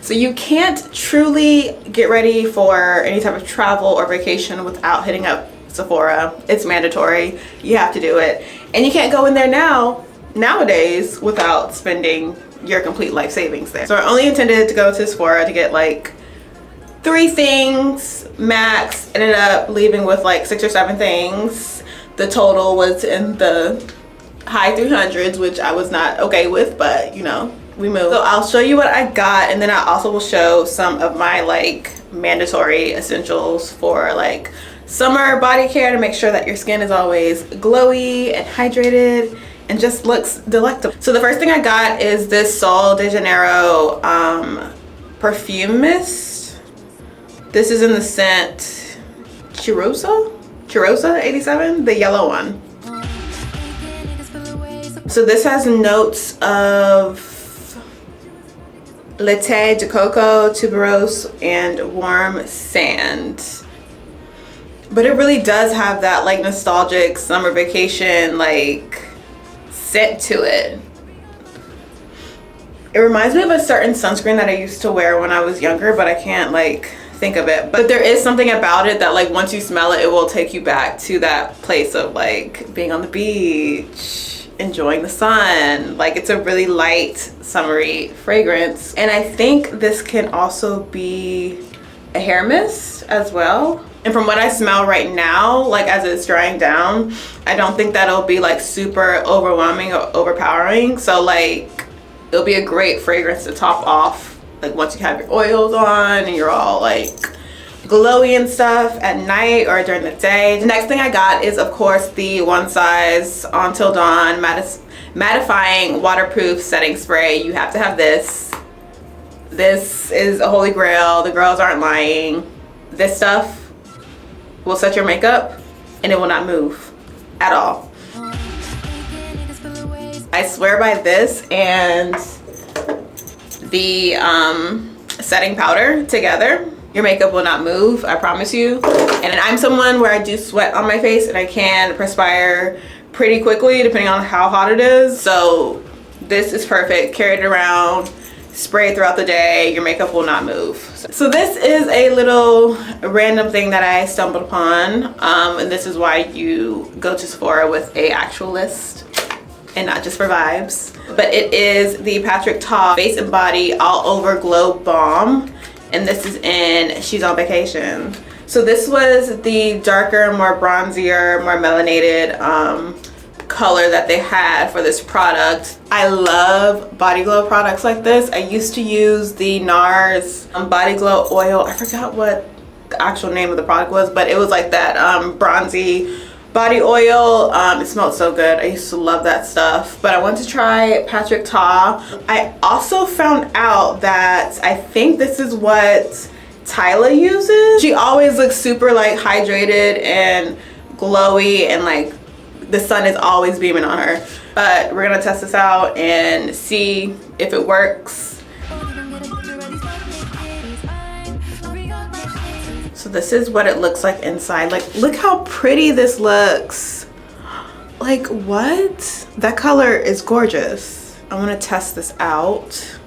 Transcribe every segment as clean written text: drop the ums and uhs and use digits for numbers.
So you can't truly get ready for any type of travel or vacation without hitting up Sephora. It's mandatory. You have to do it. And you can't go in there nowadays without spending your complete life savings there. So I only intended to go to Sephora to get like 3 things max. Ended up leaving with like 6 or 7 things. The total was in the high 300s, which I was not okay with, but you know, we moved. So I'll show you what I got, and then I also will show some of my like mandatory essentials for like summer body care to make sure that your skin is always glowy and hydrated and just looks delectable. So the first thing I got is this Sol de Janeiro perfume mist. This is in the scent Cheirosa 87, the yellow one. So this has notes of latte de coco, tuberose, and warm sand. But it really does have that like nostalgic summer vacation like scent to it. It reminds me of a certain sunscreen that I used to wear when I was younger, but I can't like think of it. But there is something about it that like once you smell it, it will take you back to that place of like being on the beach, enjoying the sun. Like it's a really light summery fragrance. And I think this can also be a hair mist as well. And from what I smell right now, like as it's drying down, I don't think that'll be like super overwhelming or overpowering. So like it'll be a great fragrance to top off like once you have your oils on and you're all like glowy and stuff at night or during the day. The next thing I got is of course the One Size Until Dawn mattifying waterproof setting spray. You have to have this. This is a holy grail. The girls aren't lying. This stuff will set your makeup and it will not move at all. I swear by this and the setting powder together, your makeup will not move, I promise you. And I'm someone where I do sweat on my face and I can perspire pretty quickly depending on how hot it is. So this is perfect. Carry it around, spray it throughout the day, your makeup will not move. So this is a little random thing that I stumbled upon, and this is why you go to Sephora with a actual list and not just for vibes. But it is the Patrick Ta Face and Body All Over Glow Balm, and this is in She's on Vacation. So this was the darker, more bronzier, more melanated color that they had for this product. I love body glow products like this. I used to use the NARS body glow oil. I forgot what the actual name of the product was, but it was like that bronzy body oil. It smelled so good. I used to love that stuff, but I wanted to try Patrick Ta. I also found out that I think this is what Tyla uses. She always looks super like hydrated and glowy and like the sun is always beaming on her. But we're gonna test this out and see if it works. So this is what it looks like inside. Like, look how pretty this looks. Like, what? That color is gorgeous. I wanna test this out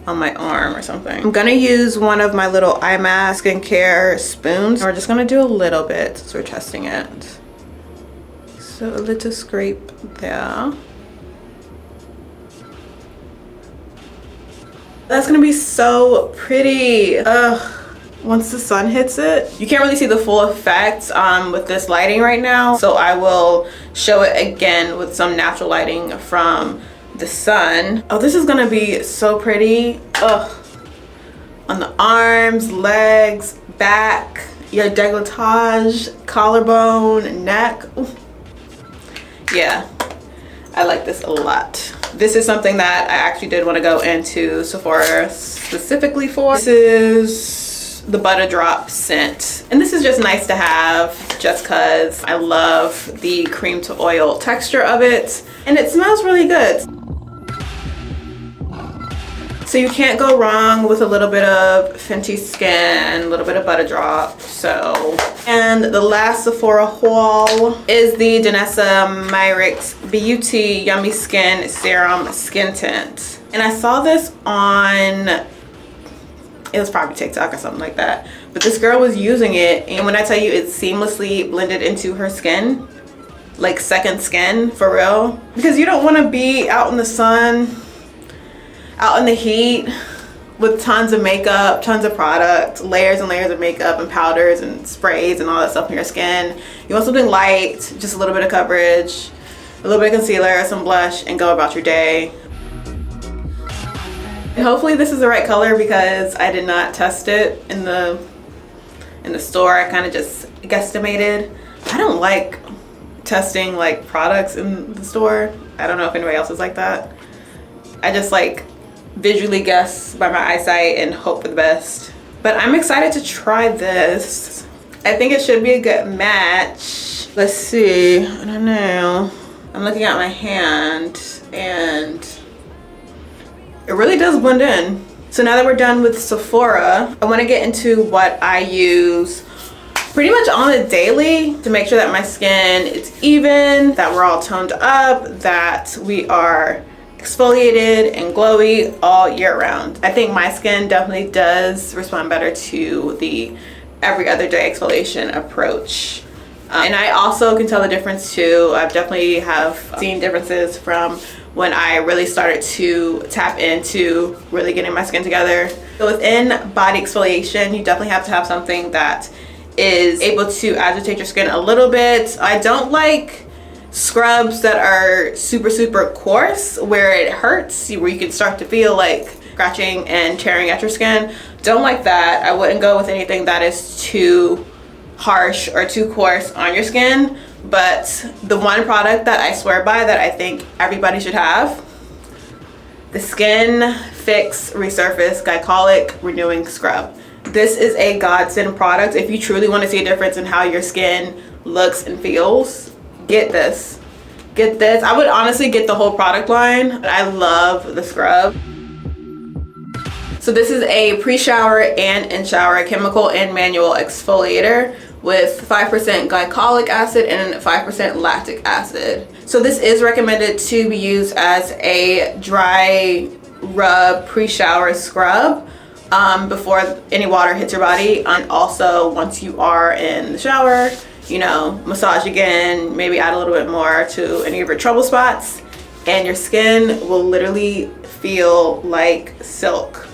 on my arm or something. I'm gonna use one of my little eye mask skincare spoons. We're just gonna do a little bit since we're testing it. So a little scrape there. That's gonna be so pretty. Once the sun hits it. You can't really see the full effect with this lighting right now. So I will show it again with some natural lighting from the sun. Oh, this is gonna be so pretty. On the arms, legs, back, your décolletage, collarbone, neck. Ooh. Yeah, I like this a lot. This is something that I actually did want to go into Sephora specifically for. This is the Butter Drop scent. And this is just nice to have just because I love the cream to oil texture of it. And it smells really good. So you can't go wrong with a little bit of Fenty Skin, a little bit of Butter Drop. So, and the last Sephora haul is the Danessa Myricks Beauty Yummy Skin Serum Skin Tint. And I saw this on, it was probably TikTok or something like that. But this girl was using it, and when I tell you it seamlessly blended into her skin, like second skin for real. Because you don't want to be out in the sun, out in the heat with tons of makeup, tons of product, layers and layers of makeup and powders and sprays and all that stuff in your skin. You want something light, just a little bit of coverage, a little bit of concealer, some blush, and go about your day. And hopefully this is the right color because I did not test it in the store. I kind of just guesstimated. I don't like testing like products in the store. I don't know if anybody else is like that. I just like visually guess by my eyesight and hope for the best. But I'm excited to try this. I think it should be a good match. Let's see, I don't know. I'm looking at my hand and it really does blend in. So now that we're done with Sephora, I want to get into what I use pretty much on a daily to make sure that my skin is even, that we're all toned up, that we are exfoliated and glowy all year round. I think my skin definitely does respond better to the every other day exfoliation approach. And I also can tell the difference too. I've definitely have seen differences from when I really started to tap into really getting my skin together. So within body exfoliation, you definitely have to have something that is able to agitate your skin a little bit. I don't like scrubs that are super coarse where it hurts, where you can start to feel like scratching and tearing at your skin. Don't like that. I wouldn't go with anything that is too harsh or too coarse on your skin. But the one product that I swear by that I think everybody should have, the Skin Fix Resurface Glycolic Renewing Scrub. This is a godsend product. If you truly want to see a difference in how your skin looks and feels, get this. Get this. I would honestly get the whole product line. I love the scrub. So this is a pre-shower and in-shower chemical and manual exfoliator with 5% glycolic acid and 5% lactic acid. So this is recommended to be used as a dry rub pre-shower scrub before any water hits your body. And also once you are in the shower, you know, massage again, maybe add a little bit more to any of your trouble spots, and your skin will literally feel like silk.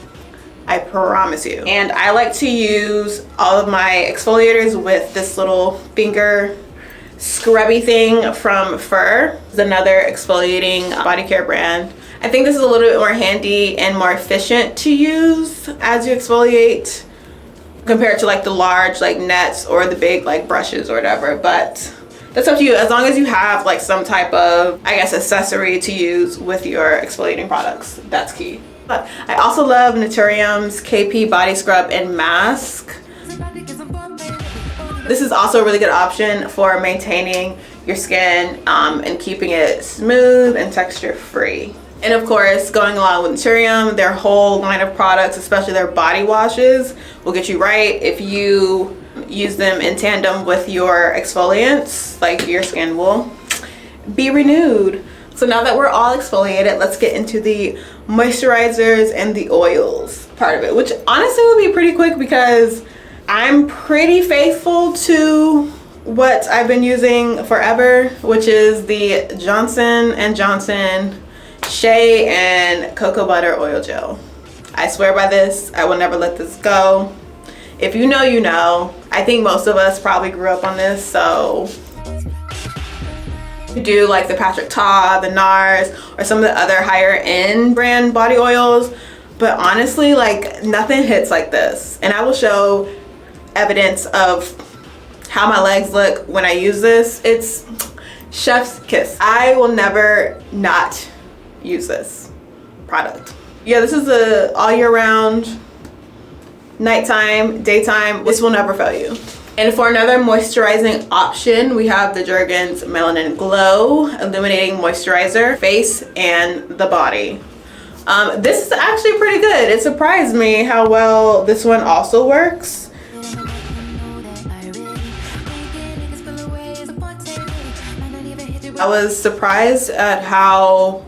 I promise you. And I like to use all of my exfoliators with this little finger scrubby thing from Fur. It's another exfoliating body care brand. I think this is a little bit more handy and more efficient to use as you exfoliate compared to like the large like nets or the big like brushes or whatever. But that's up to you, as long as you have like some type of, I guess, accessory to use with your exfoliating products. That's key. But I also love Naturium's KP Body Scrub and Mask. This is also a really good option for maintaining your skin and keeping it smooth and texture free. And of course, going along with Naturium, their whole line of products, especially their body washes, will get you right if you use them in tandem with your exfoliants. Like, your skin will be renewed. So now that we're all exfoliated, let's get into the moisturizers and the oils part of it, which honestly will be pretty quick because I'm pretty faithful to what I've been using forever, which is the Johnson & Johnson Shea and Cocoa Butter Oil Gel. I swear by this. I will never let this go. If you know, you know. I think most of us probably grew up on this, so you do like the Patrick Ta, the NARS, or some of the other higher end brand body oils, but honestly, like, nothing hits like this. And I will show evidence of how my legs look when I use this. It's chef's kiss. I will never not use this product. Yeah, this is a all year round, nighttime, daytime. This will never fail you. And for another moisturizing option, we have the Jergens Melanin Glow Illuminating Moisturizer, face and the body. This is actually pretty good. It surprised me how well this one also works. I was surprised at how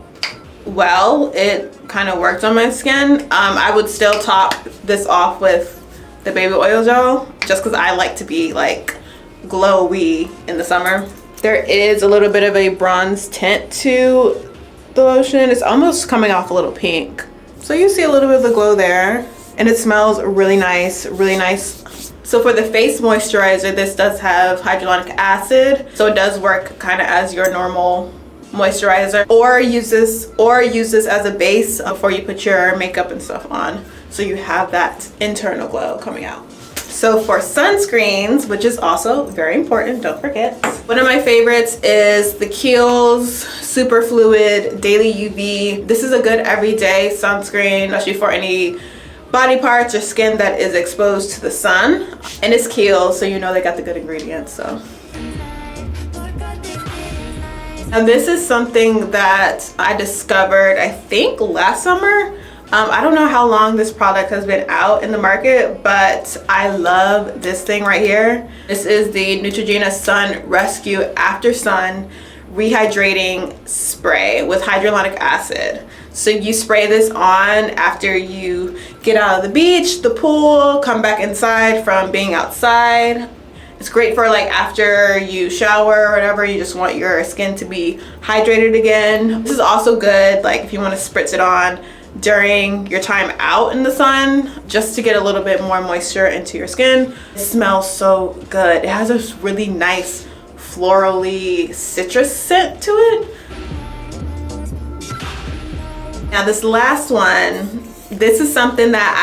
well it kind of worked on my skin. I would still top this off with the baby oil gel just because I like to be like glowy in the summer. There is a little bit of a bronze tint to the lotion. It's almost coming off a little pink. So you see a little bit of the glow there, and it smells really nice, really nice. So for the face moisturizer, this does have hyaluronic acid, so it does work kind of as your normal moisturizer, or use this as a base before you put your makeup and stuff on, so you have that internal glow coming out. So for sunscreens, which is also very important, don't forget, one of my favorites is the Kiehl's Super Fluid Daily UV. This is a good everyday sunscreen, especially for any body parts or skin that is exposed to the sun. And it's Kiehl's, so you know they got the good ingredients. So now this is something that I discovered, I think last summer. I don't know how long this product has been out in the market, but I love this thing right here. This is the Neutrogena Sun Rescue After Sun Rehydrating Spray with hyaluronic acid. So you spray this on after you get out of the beach, the pool, come back inside from being outside. It's great for like after you shower or whatever, you just want your skin to be hydrated again. This is also good like if you want to spritz it on during your time out in the sun, just to get a little bit more moisture into your skin. It smells so good. It has this really nice florally citrus scent to it. Now this last one, this is something that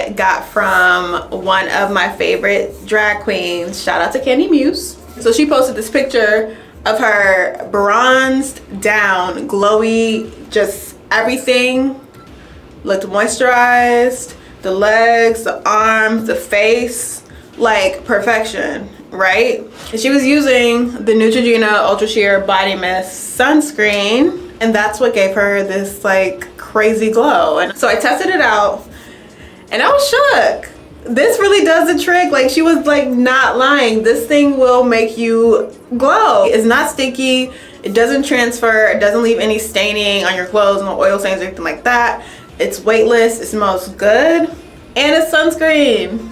I got from one of my favorite drag queens. Shout out to Candy Muse. So she posted this picture of her bronzed down, glowy, just everything. Looked moisturized, the legs, the arms, the face, like perfection, right? And she was using the Neutrogena Ultra Sheer Body Mist sunscreen, and that's what gave her this like crazy glow. And so I tested it out and I was shook. This really does the trick. Like, she was like not lying. This thing will make you glow. It's not sticky, it doesn't transfer, it doesn't leave any staining on your clothes, no oil stains or anything like that. It's weightless, it smells good, and it's sunscreen.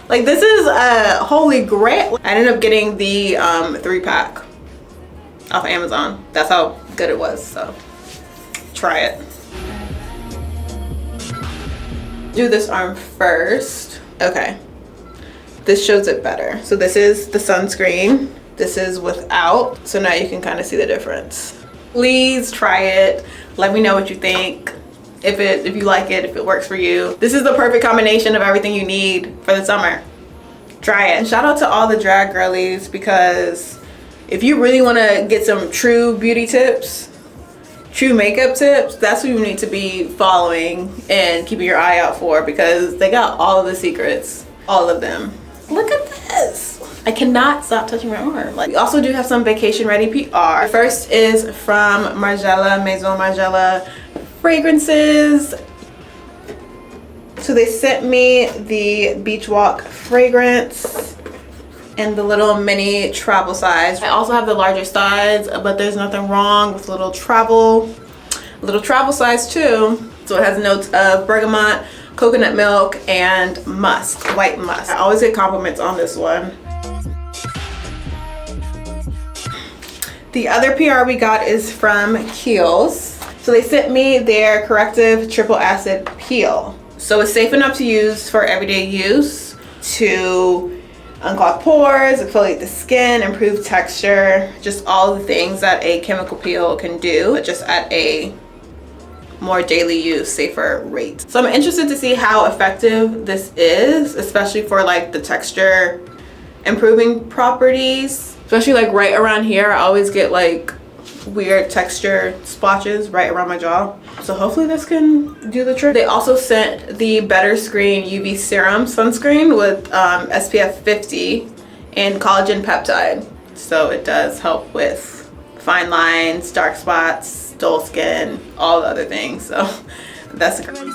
Like, this is a holy grail. I ended up getting the 3-pack off Amazon. That's how good it was, so try it. Do this arm first. Okay, this shows it better. So this is the sunscreen, this is without, so now you can kind of see the difference. Please try it, let me know what you think. If you like it, if it works for you. This is the perfect combination of everything you need for the summer. Try it. And shout out to all the drag girlies, because if you really want to get some true beauty tips, true makeup tips, that's what you need to be following and keeping your eye out for, because they got all of the secrets, all of them. Look at this. I cannot stop touching my arm. Like, we also do have some vacation ready PR. First is from Margiela, Maison Margiela fragrances. So they sent me the Beach Walk fragrance in the little mini travel size. I also have the larger size, but there's nothing wrong with little travel size too. So it has notes of bergamot, coconut milk, and musk, white musk. I always get compliments on this one. The other PR we got is from Kiehl's. So they sent me their corrective triple acid peel. So it's safe enough to use for everyday use, to unclog pores, exfoliate the skin, improve texture, just all the things that a chemical peel can do, just at a more daily use, safer rate. So I'm interested to see how effective this is, especially for like the texture improving properties. Especially like right around here, I always get like weird texture splotches right around my jaw. So hopefully this can do the trick. They also sent the Better Screen UV Serum Sunscreen with SPF 50 and collagen peptide. So it does help with fine lines, dark spots, dull skin, all the other things. So That's a girl.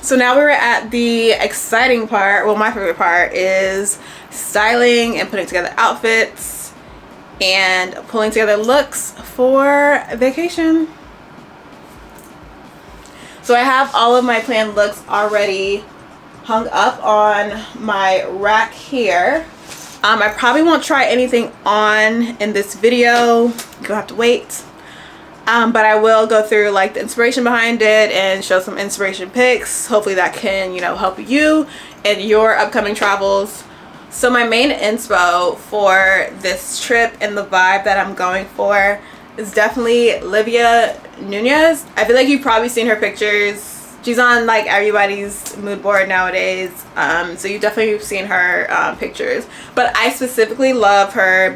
So now we're at the exciting part. Well, my favorite part is styling and putting together outfits and pulling together looks for vacation. So I have all of my planned looks already hung up on my rack here. I probably won't try anything on in this video. You'll have to wait. But I will go through like the inspiration behind it and show some inspiration pics. Hopefully that can, you know, help you in your upcoming travels. So my main inspo for this trip and the vibe that I'm going for is definitely Olivia Nunez. I feel like you've probably seen her pictures. She's on like everybody's mood board nowadays. So you've definitely seen her pictures. But I specifically love her.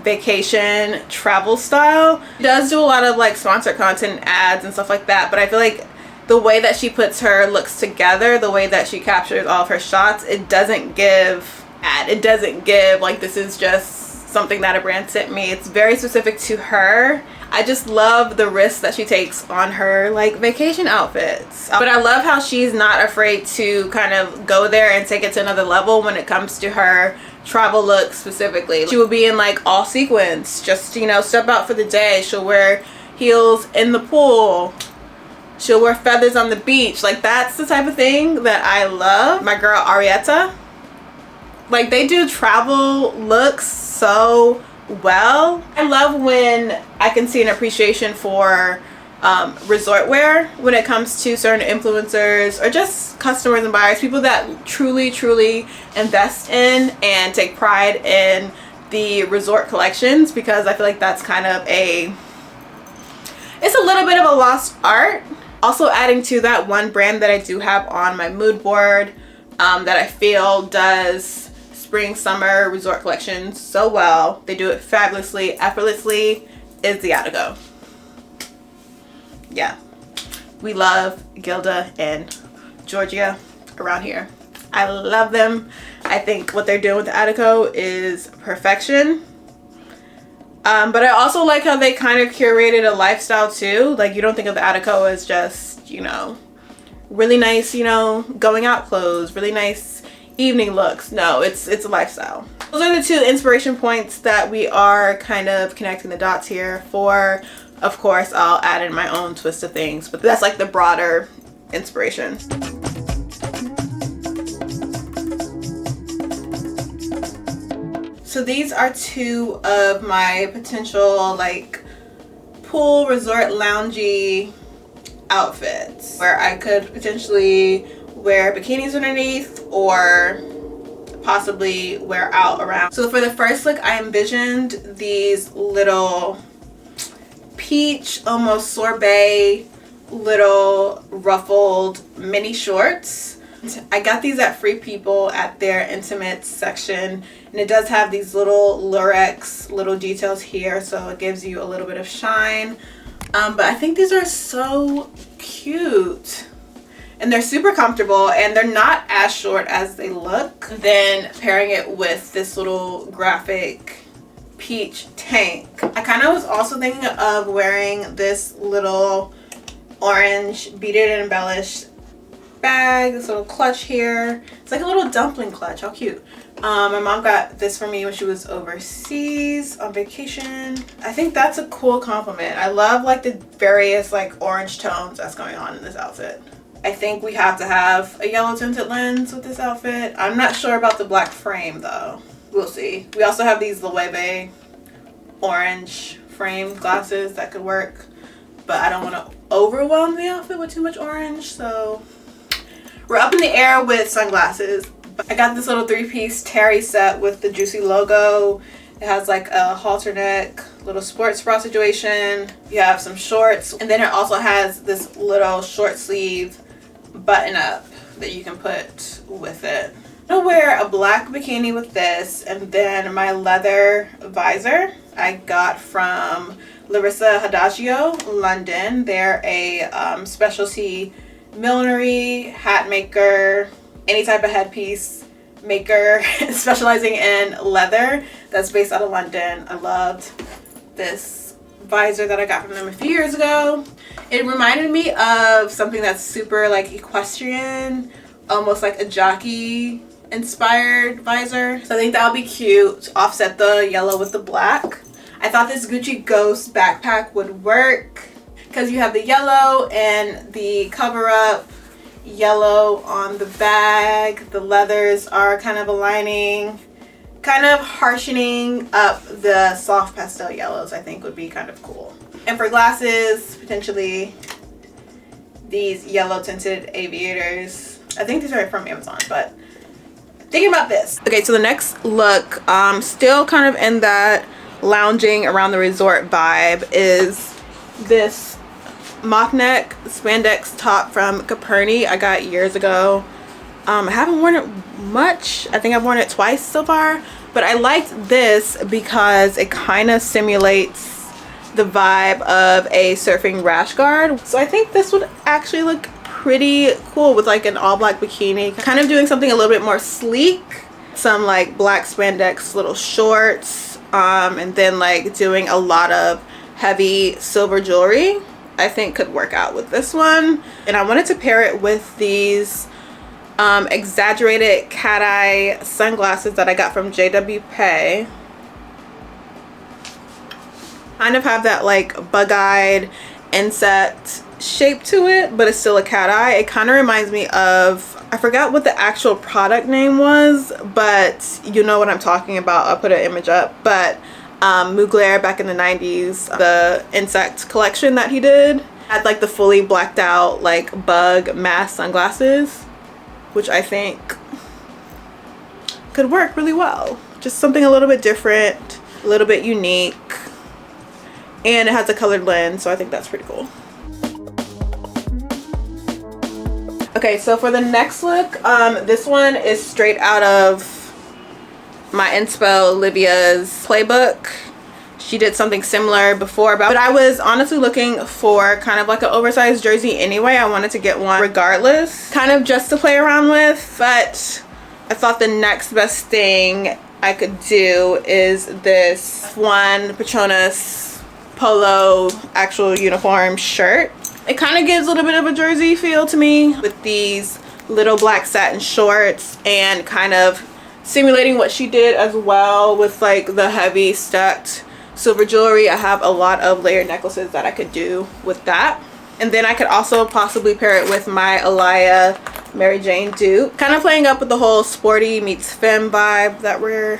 Vacation travel style. She does do a lot of like sponsored content ads and stuff like that, but I feel like the way that she puts her looks together, the way that she captures all of her shots, it doesn't give ad. It doesn't give like this is just something that a brand sent me. It's very specific to her. I just love the risks that she takes on her like vacation outfits. But I love how she's not afraid to kind of go there and take it to another level when it comes to her travel look specifically. She will be in like all sequins, just, you know, step out for the day. She'll wear heels in the pool. She'll wear feathers on the beach. Like that's the type of thing that I love. My girl Arietta, like they do travel looks so well. I love when I can see an appreciation for resort wear when it comes to certain influencers or just customers and buyers, people that truly invest in and take pride in the resort collections, because I feel like that's kind of it's a little bit of a lost art. Also adding to that, one brand that I do have on my mood board that I feel does spring summer resort collections so well, they do it fabulously, effortlessly, is the Attico. Yeah, we love Gilda and Georgia around here. I love them. I think what they're doing with the Attico is perfection. But I also like how they kind of curated a lifestyle too. Like you don't think of the Attico as just, you know, really nice, you know, going out clothes, really nice evening looks. No, it's a lifestyle. Those are the two inspiration points that we are kind of connecting the dots here for. Of course, I'll add in my own twist of things, but that's like the broader inspiration. So these are two of my potential like pool resort loungy outfits where I could potentially wear bikinis underneath or possibly wear out around. So for the first look, I envisioned these little peach, almost sorbet, little ruffled mini shorts. I got these at Free People at their intimates section, and it does have these little lurex little details here, so it gives you a little bit of shine. But I think these are so cute, and they're super comfortable, and they're not as short as they look. Then pairing it with this little graphic peach tank. I kind of was also thinking of wearing this little orange beaded and embellished bag, this little clutch here. It's like a little dumpling clutch. How cute. My mom got this for me when she was overseas on vacation. I think that's a cool compliment. I love like the various like orange tones that's going on in this outfit. I think we have to have a yellow tinted lens with this outfit. I'm not sure about the black frame though. We'll see. We also have these glowy orange frame glasses that could work, but I don't want to overwhelm the outfit with too much orange, so we're up in the air with sunglasses. I got this little 3-piece terry set with the Juicy logo. It has like a halter neck, little sports bra situation. You have some shorts, and then it also has this little short sleeve button up that you can put with it. I'm gonna wear a black bikini with this, and then my leather visor I got from Larissa Hadagio, London. They're a specialty millinery, hat maker, any type of headpiece maker specializing in leather that's based out of London. I loved this visor that I got from them a few years ago. It reminded me of something that's super like equestrian, almost like a jockey inspired visor. So I think that'll be cute to offset the yellow with the black. I thought this Gucci Ghost backpack would work because you have the yellow and the cover up yellow on the bag. The leathers are kind of aligning, kind of harshening up the soft pastel yellows. I think would be kind of cool. And for glasses, potentially these yellow tinted aviators. I think these are from Amazon, but thinking about this. Okay, so the next look, still kind of in that lounging around the resort vibe, is this mock neck spandex top from Caperni I got years ago. I haven't worn it much. I think I've worn it twice so far, but I liked this because it kind of simulates the vibe of a surfing rash guard. So I think this would actually look pretty cool with like an all black bikini, kind of doing something a little bit more sleek, some like black spandex little shorts, and then like doing a lot of heavy silver jewelry. I think could work out with this one. And I wanted to pair it with these exaggerated cat eye sunglasses that I got from JW Pei. Kind of have that like bug-eyed insect shape to it, but it's still a cat eye. It kind of reminds me of, I forgot what the actual product name was, but you know what I'm talking about. I'll put an image up. But Mugler back in the 90s, the insect collection that he did had like the fully blacked out like bug mask sunglasses, which I think could work really well. Just something a little bit different, a little bit unique, and it has a colored lens, so I think that's pretty cool. Okay, so for the next look, this one is straight out of my inspo Olivia's playbook. She did something similar before, but I was honestly looking for kind of like an oversized jersey anyway. I wanted to get one regardless, kind of just to play around with, but I thought the next best thing I could do is this one Petronas polo actual uniform shirt. It kind of gives a little bit of a jersey feel to me with these little black satin shorts and kind of simulating what she did as well with like the heavy stacked silver jewelry. I have a lot of layered necklaces that I could do with that. And then I could also possibly pair it with my Alaya Mary Jane dupe. Kind of playing up with the whole sporty meets femme vibe that we're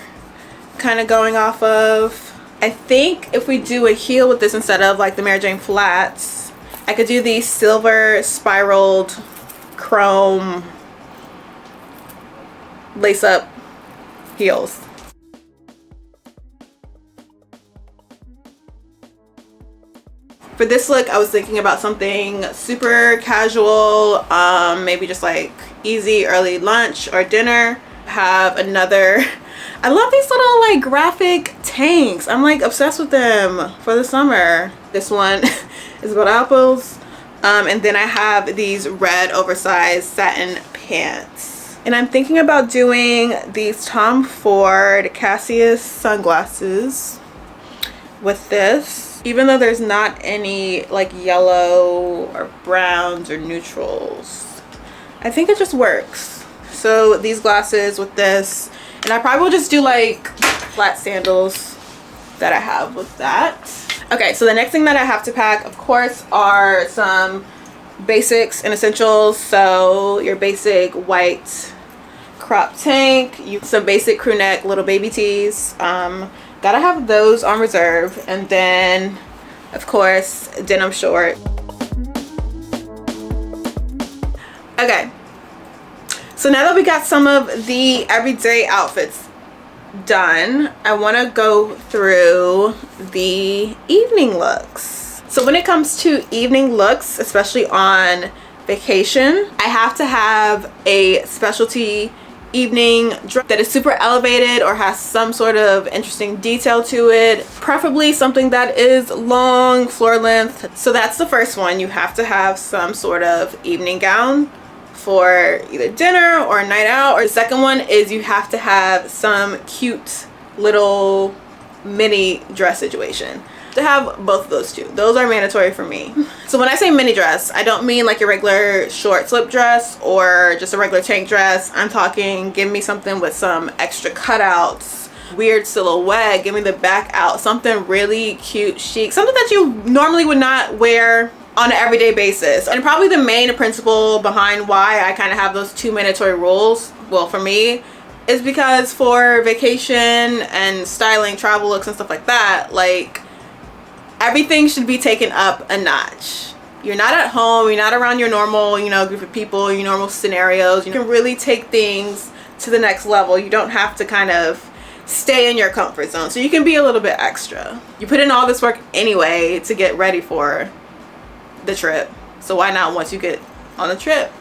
kind of going off of. I think if we do a heel with this instead of like the Mary Jane flats, I could do these silver spiraled chrome lace up heels. For this look, I was thinking about something super casual, maybe just like easy early lunch or dinner. Have another, I love these little like graphic tanks. I'm like obsessed with them for the summer. This one is about apples. And then I have these red oversized satin pants. And I'm thinking about doing these Tom Ford Cassius sunglasses with this, even though there's not any like yellow or browns or neutrals. I think it just works. So these glasses with this, and I probably will just do like flat sandals that I have with that. Okay, so the next thing that I have to pack, of course, are some basics and essentials. So your basic white crop tank, some basic crew neck little baby tees. Gotta have those on reserve. And then of course denim short. Okay, so now that we got some of the everyday outfits done, I want to go through the evening looks. So when it comes to evening looks, especially on vacation, I have to have a specialty evening dress that is super elevated or has some sort of interesting detail to it, preferably something that is long, floor length. So that's the first one. You have to have some sort of evening gown for either dinner or a night out. Or the second one is you have to have some cute little mini dress situation. To have both of those two. Those are mandatory for me. So when I say mini dress, I don't mean like your regular short slip dress or just a regular tank dress. I'm talking give me something with some extra cutouts, weird silhouette, give me the back out, something really cute, chic, something that you normally would not wear on an everyday basis. And probably the main principle behind why I kind of have those two mandatory rules, well for me, is because for vacation and styling, travel looks and stuff like that, like everything should be taken up a notch. You're not at home, you're not around your normal, you know, group of people, your normal scenarios. You can really take things to the next level. You don't have to kind of stay in your comfort zone. So you can be a little bit extra. You put in all this work anyway to get ready for the trip. So why not, once you get on the trip,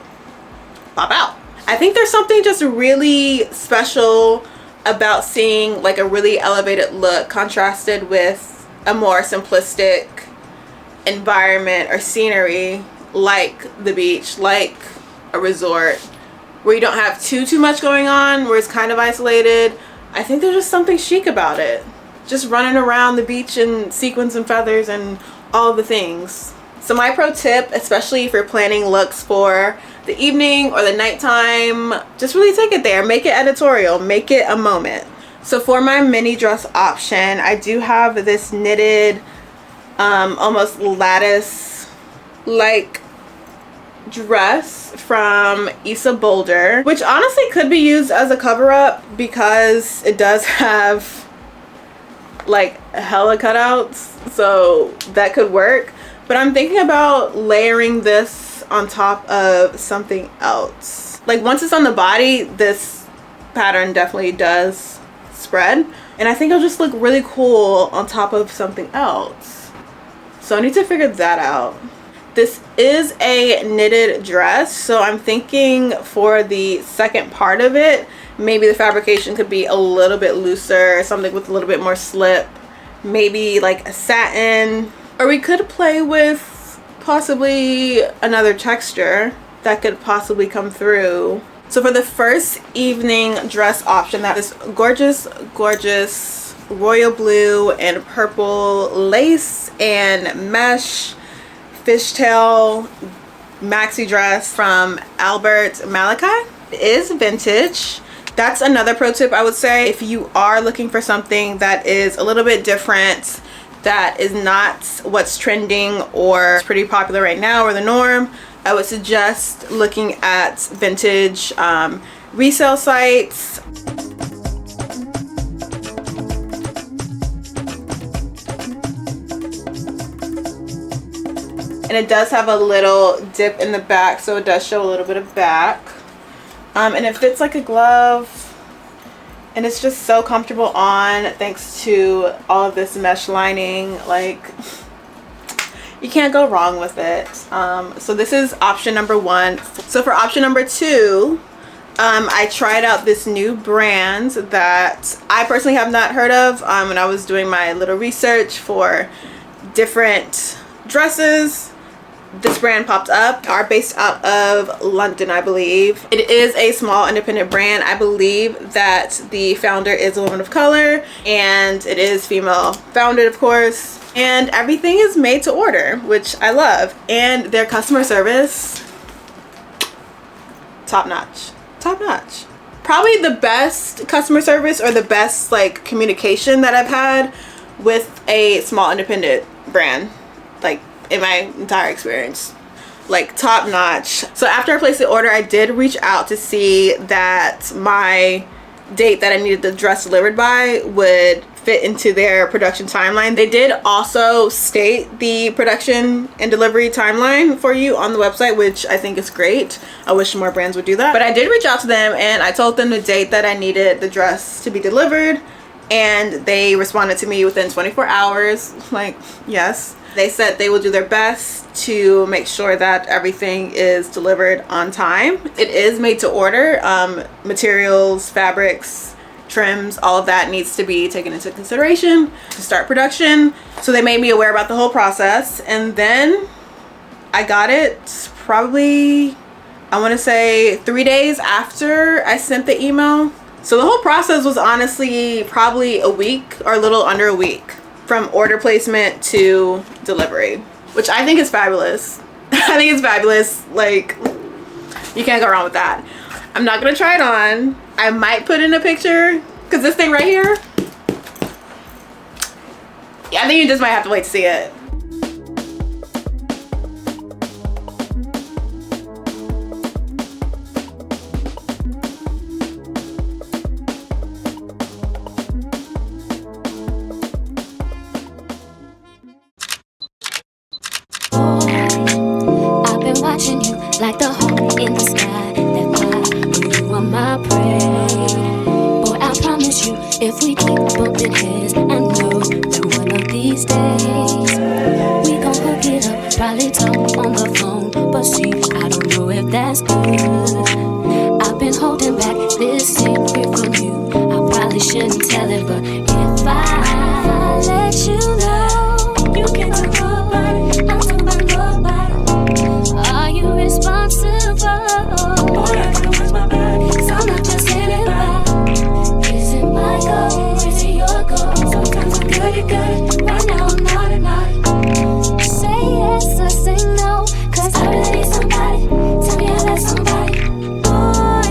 pop out? I think there's something just really special about seeing like a really elevated look contrasted with a more simplistic environment or scenery like the beach, like a resort, where you don't have too much going on, where it's kind of isolated. I think there's just something chic about it. Just running around the beach in sequins and feathers and all the things. So my pro tip, especially if you're planning looks for the evening or the nighttime, just really take it there. Make it editorial, make it a moment. So for my mini dress option, I do have this knitted, almost lattice like dress from Issa Boulder, which honestly could be used as a cover up because it does have like hella cutouts, so that could work. But I'm thinking about layering this on top of something else. Like once it's on the body, this pattern definitely does spread, and I think it'll just look really cool on top of something else. So I need to figure that out. This is a knitted dress, so I'm thinking for the second part of it, maybe the fabrication could be a little bit looser, something with a little bit more slip, maybe like a satin, or we could play with possibly another texture that could possibly come through. So for the first evening dress option, that is gorgeous royal blue and purple lace and mesh fishtail maxi dress from Albert Malachi. It is vintage. That's another pro tip I would say. If you are looking for something that is a little bit different, that is not what's trending or pretty popular right now or the norm, I would suggest looking at vintage resale sites. And it does have a little dip in the back, so it does show a little bit of back. And it fits like a glove. And it's just so comfortable on, thanks to all of this mesh lining. Like, you can't go wrong with it. So this is option number one. So for option number two, I tried out this new brand that I personally have not heard of. When I was doing my little research for different dresses, this brand popped up. Are based out of London, I believe. It is a small independent brand. I believe that the founder is a woman of color, and it is female founded, of course. And everything is made to order, which I love. And their customer service, top notch. Top notch. Probably the best customer service or the best like communication that I've had with a small independent brand, like in my entire experience. like top notch. So after I placed the order, I did reach out to see that my date that I needed the dress delivered by would fit into their production timeline. They did also state the production and delivery timeline for you on the website, which I think is great. I wish more brands would do that. But I did reach out to them and I told them the date that I needed the dress to be delivered, and they responded to me within 24 hours. Like, yes. They said they will do their best to make sure that everything is delivered on time. It is made to order. Materials, fabrics, trims, all of that needs to be taken into consideration to start production. So they made me aware about the whole process, and then I got it probably, I want to say 3 days after I sent the email. So the whole process was honestly probably a week or a little under a week from order placement to delivery, which I think is fabulous. I think it's fabulous. Like, you can't go wrong with that. I'm not gonna try it on. I might put in a picture, because this thing right here, yeah, I think you just might have to wait to see it. Watching you like the hawk in the sky, that fly, you are my prey. Boy, I promise you, if we keep bumping heads, I know that one of these days we gon' hook it up, probably talk on the phone. But see, I don't know if that's good. I've been holding back this secret from you. I probably shouldn't tell it, but if I let you know, you can talk about it. I'm talking about nobody. Are you responsible? Boy, I can watch my back, 'cause I'm not just anybody. Is it my goal? Is it your goal? Sometimes I'm good at good, right now I'm not at night. Say yes or say no, 'cause I really need somebody. Tell me how that's somebody. Boy,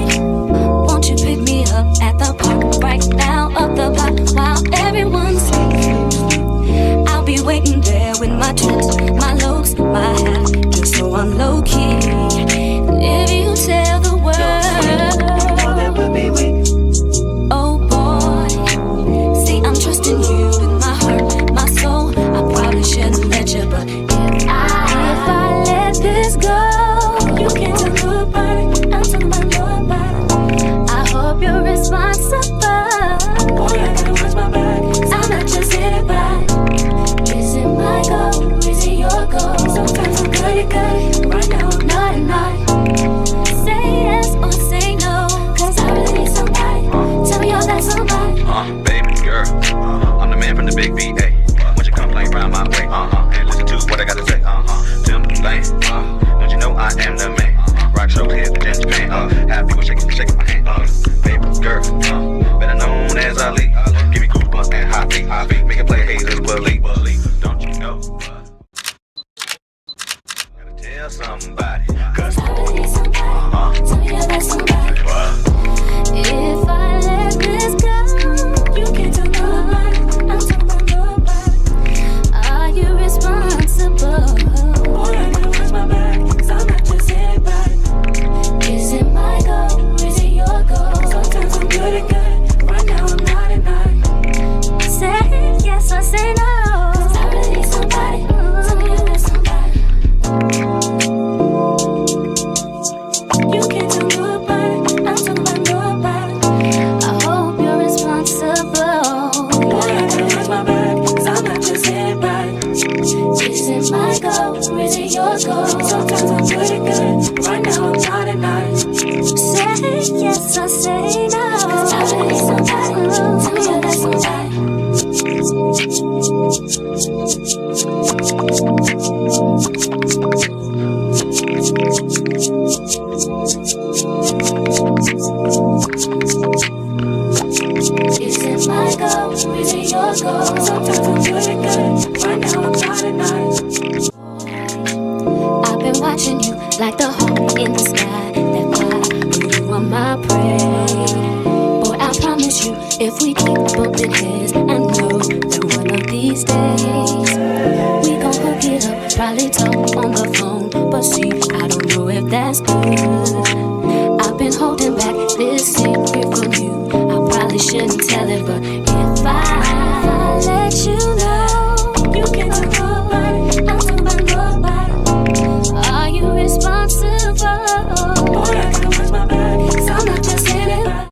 won't you pick me up at the park right now, up the block, while everyone's sleeping? I'll be waiting there with my trips, my looks, my hat, just so I'm low key. If you tell the world, that would be weak. Oh boy, see, I'm trusting you with my heart, my soul. I probably shouldn't let you, but if I let this go, you can't tell nobody. I'm talking about nobody. I hope you're responsible. Boy, I gotta watch my back, 'cause I'm not just anybody. Is it my goal? Is it your goal? Sometimes I'm good at good, right now I'm not at night. Say yes or say no, 'cause I really need somebody. Tell me you're that somebody. Baby girl, I'm the man from the big VA. When you complain round my way, and listen to what I gotta say, tell me things. Don't you know I am the man? Rock shows here, the ginger pan. Have people shaking my hand. Baby girl, better known as Ali. Give me goosebumps and hot feet. Make it play haters believe. Don't you know? Gotta tell somebody. 'Cause I really need somebody. Tell me you're that somebody. If I let this go, you can't tell nobody. I'm talking about nobody. Are you responsible? Boy, I gotta watch my back, 'cause I'm not just anybody. Is it my goal? Is it your goal? Sometimes I'm good at good, right now I'm not at night. Say yes or say no, 'cause I really need somebody. Tell me you're that somebody. You can't tell nobody. I'm talking about nobody. I hope you're responsible. Boy, I gotta watch my back, 'cause I'm not just anybody. Is it my goal? Is it your goal? Sometimes I'm good at good, right now I'm not at night. Say yes or say no, 'cause I really need somebody. Tell me you're that somebody. Is it my goal? Is it your goal? Sometimes I'm good at good, right now I'm not at night. I've been watching you like the hawk in the sky, that fly, you are my prey. Boy, I promise you, if we keep bumping heads, I know that one of these days we gon' hook it up, probably talk on the phone, but see, I don't know if that's good. I've been holding back this secret from you. I probably shouldn't tell it, but